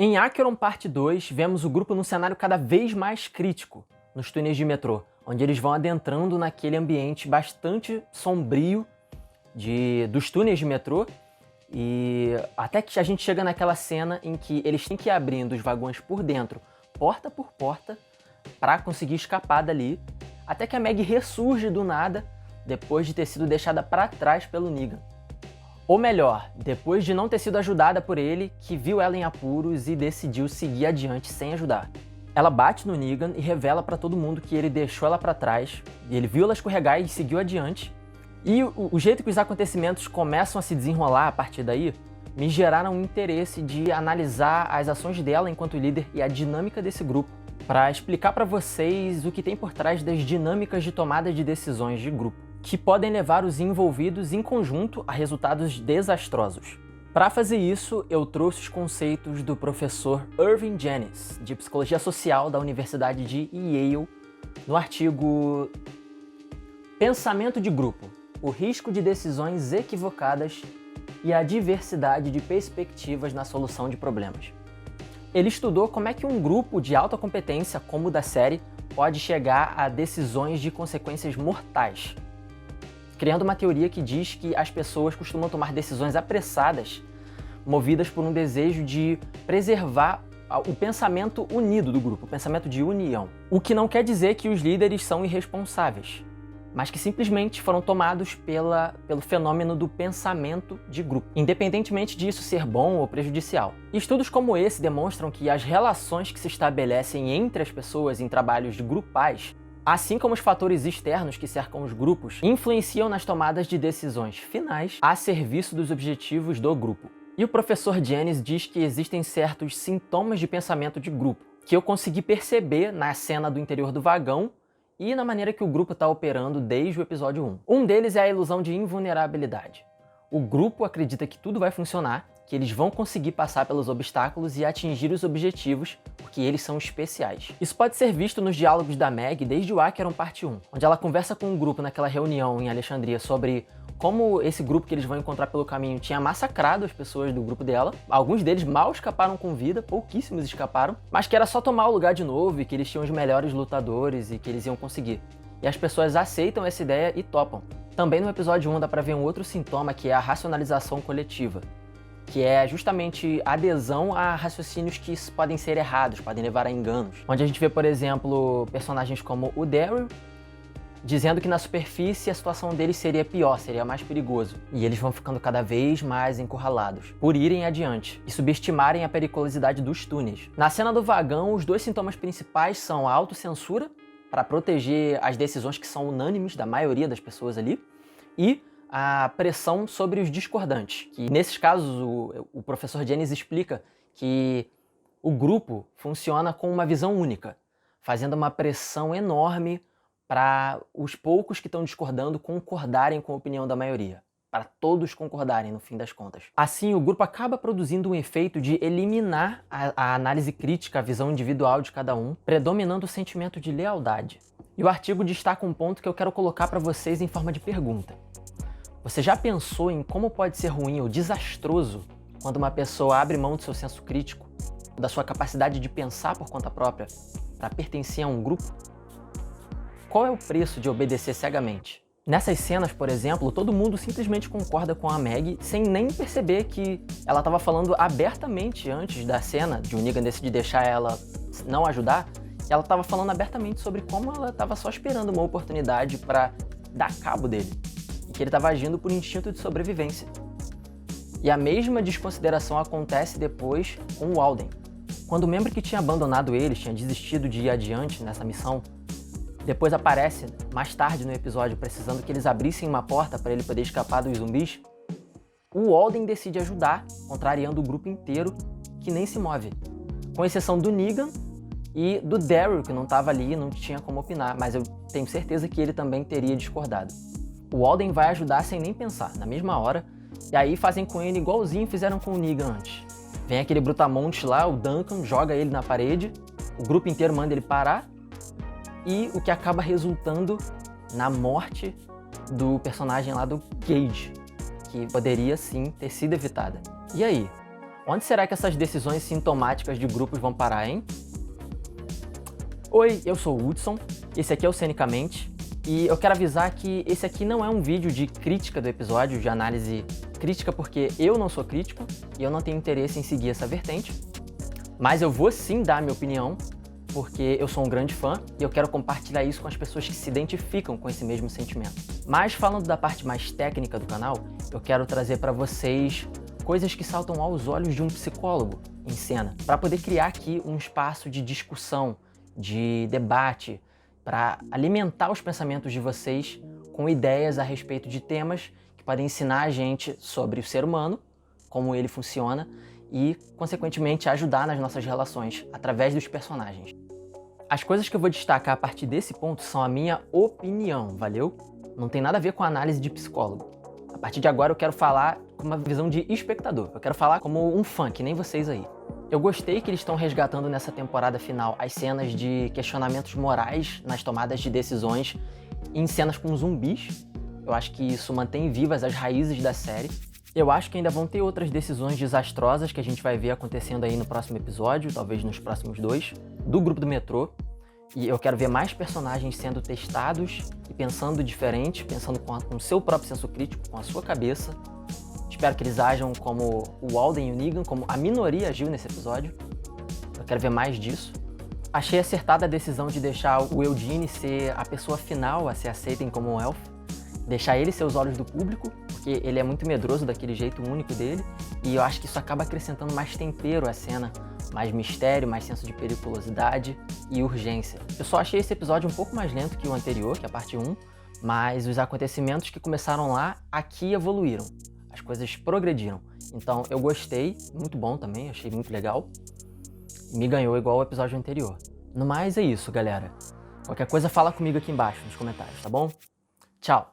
Em Acheron Parte 2, vemos o grupo num cenário cada vez mais crítico, nos túneis de metrô, onde eles vão adentrando naquele ambiente bastante sombrio dos túneis de metrô, e até que a gente chega naquela cena em que eles têm que ir abrindo os vagões por dentro, porta por porta, para conseguir escapar dali, até que a Meg ressurge do nada, depois de ter sido deixada para trás pelo Negan. Ou melhor, depois de não ter sido ajudada por ele, que viu ela em apuros e decidiu seguir adiante sem ajudar. Ela bate no Negan e revela para todo mundo que ele deixou ela para trás, e ele viu ela escorregar e seguiu adiante. E o jeito que os acontecimentos começam a se desenrolar a partir daí, me geraram um interesse de analisar as ações dela enquanto líder e a dinâmica desse grupo, para explicar para vocês o que tem por trás das dinâmicas de tomada de decisões de grupo, que podem levar os envolvidos em conjunto a resultados desastrosos. Para fazer isso, eu trouxe os conceitos do professor Irving Janis, de Psicologia Social da Universidade de Yale, no artigo Pensamento de Grupo, o risco de decisões equivocadas e a diversidade de perspectivas na solução de problemas. Ele estudou como é que um grupo de alta competência, como o da série, pode chegar a decisões de consequências mortais, criando uma teoria que diz que as pessoas costumam tomar decisões apressadas, movidas por um desejo de preservar o pensamento unido do grupo, o pensamento de união. O que não quer dizer que os líderes são irresponsáveis, mas que simplesmente foram tomados pelo fenômeno do pensamento de grupo, independentemente disso ser bom ou prejudicial. Estudos como esse demonstram que as relações que se estabelecem entre as pessoas em trabalhos grupais, assim como os fatores externos que cercam os grupos, influenciam nas tomadas de decisões finais a serviço dos objetivos do grupo. E o professor Janis diz que existem certos sintomas de pensamento de grupo, que eu consegui perceber na cena do interior do vagão e na maneira que o grupo está operando desde o episódio 1. Um deles é a ilusão de invulnerabilidade. O grupo acredita que tudo vai funcionar, que eles vão conseguir passar pelos obstáculos e atingir os objetivos, porque eles são especiais. Isso pode ser visto nos diálogos da Meg desde o Acheron Parte 1, onde ela conversa com um grupo naquela reunião em Alexandria sobre como esse grupo que eles vão encontrar pelo caminho tinha massacrado as pessoas do grupo dela. Alguns deles mal escaparam com vida, pouquíssimos escaparam, mas que era só tomar o lugar de novo e que eles tinham os melhores lutadores e que eles iam conseguir. E as pessoas aceitam essa ideia e topam. Também no episódio 1 dá pra ver um outro sintoma, que é a racionalização coletiva, que é justamente adesão a raciocínios que podem ser errados, podem levar a enganos. Onde a gente vê, por exemplo, personagens como o Daryl, dizendo que na superfície a situação deles seria pior, seria mais perigoso. E eles vão ficando cada vez mais encurralados, por irem adiante e subestimarem a periculosidade dos túneis. Na cena do vagão, os dois sintomas principais são a autocensura, para proteger as decisões que são unânimes da maioria das pessoas ali, e a pressão sobre os discordantes. Que nesses casos, o professor Janis explica que o grupo funciona com uma visão única, fazendo uma pressão enorme para os poucos que estão discordando concordarem com a opinião da maioria, para todos concordarem no fim das contas. Assim, o grupo acaba produzindo um efeito de eliminar a análise crítica, a visão individual de cada um, predominando o sentimento de lealdade. E o artigo destaca um ponto que eu quero colocar para vocês em forma de pergunta. Você já pensou em como pode ser ruim ou desastroso quando uma pessoa abre mão do seu senso crítico, da sua capacidade de pensar por conta própria, para pertencer a um grupo? Qual é o preço de obedecer cegamente? Nessas cenas, por exemplo, todo mundo simplesmente concorda com a Meg sem nem perceber que ela estava falando abertamente antes da cena, de o Negan decidir deixar ela não ajudar, ela estava falando abertamente sobre como ela estava só esperando uma oportunidade para dar cabo dele, e que ele estava agindo por instinto de sobrevivência. E a mesma desconsideração acontece depois com o Walden. Quando o membro que tinha abandonado eles, tinha desistido de ir adiante nessa missão, depois aparece, mais tarde no episódio, precisando que eles abrissem uma porta para ele poder escapar dos zumbis, o Walden decide ajudar, contrariando o grupo inteiro, que nem se move. Com exceção do Negan e do Daryl, que não estava ali e não tinha como opinar, mas eu tenho certeza que ele também teria discordado. O Walden vai ajudar sem nem pensar, na mesma hora, e aí fazem com ele igualzinho fizeram com o Negan antes. Vem aquele brutamonte lá, o Duncan, joga ele na parede, o grupo inteiro manda ele parar, e o que acaba resultando na morte do personagem lá do Gage, que poderia sim ter sido evitada. E aí? Onde será que essas decisões sintomáticas de grupos vão parar, hein? Oi, eu sou o Hudson, esse aqui é o Cenicamente, e eu quero avisar que esse aqui não é um vídeo de crítica do episódio, de análise crítica, porque eu não sou crítico e eu não tenho interesse em seguir essa vertente, mas eu vou sim dar a minha opinião, porque eu sou um grande fã e eu quero compartilhar isso com as pessoas que se identificam com esse mesmo sentimento. Mas falando da parte mais técnica do canal, eu quero trazer para vocês coisas que saltam aos olhos de um psicólogo em cena, para poder criar aqui um espaço de discussão, de debate, para alimentar os pensamentos de vocês com ideias a respeito de temas que podem ensinar a gente sobre o ser humano, como ele funciona e, consequentemente, ajudar nas nossas relações através dos personagens. As coisas que eu vou destacar a partir desse ponto são a minha opinião, valeu? Não tem nada a ver com a análise de psicólogo. A partir de agora eu quero falar com uma visão de espectador, eu quero falar como um fã, que nem vocês aí. Eu gostei que eles estão resgatando nessa temporada final as cenas de questionamentos morais nas tomadas de decisões em cenas com zumbis. Eu acho que isso mantém vivas as raízes da série. Eu acho que ainda vão ter outras decisões desastrosas que a gente vai ver acontecendo aí no próximo episódio, talvez nos próximos 2, do grupo do metrô. E eu quero ver mais personagens sendo testados e pensando diferente, pensando com o seu próprio senso crítico, com a sua cabeça. Espero que eles ajam como o Alden e o Negan, como a minoria agiu nesse episódio. Eu quero ver mais disso. Achei acertada a decisão de deixar o Eugene ser a pessoa final a ser aceita em Commonwealth. Deixar ele ser os olhos do público, porque ele é muito medroso daquele jeito único dele. E eu acho que isso acaba acrescentando mais tempero à cena, mais mistério, mais senso de periculosidade e urgência. Eu só achei esse episódio um pouco mais lento que o anterior, que é a parte 1, mas os acontecimentos que começaram lá, aqui evoluíram. As coisas progrediram. Então eu gostei, muito bom também, achei muito legal. Me ganhou igual o episódio anterior. No mais é isso, galera. Qualquer coisa fala comigo aqui embaixo nos comentários, tá bom? Tchau!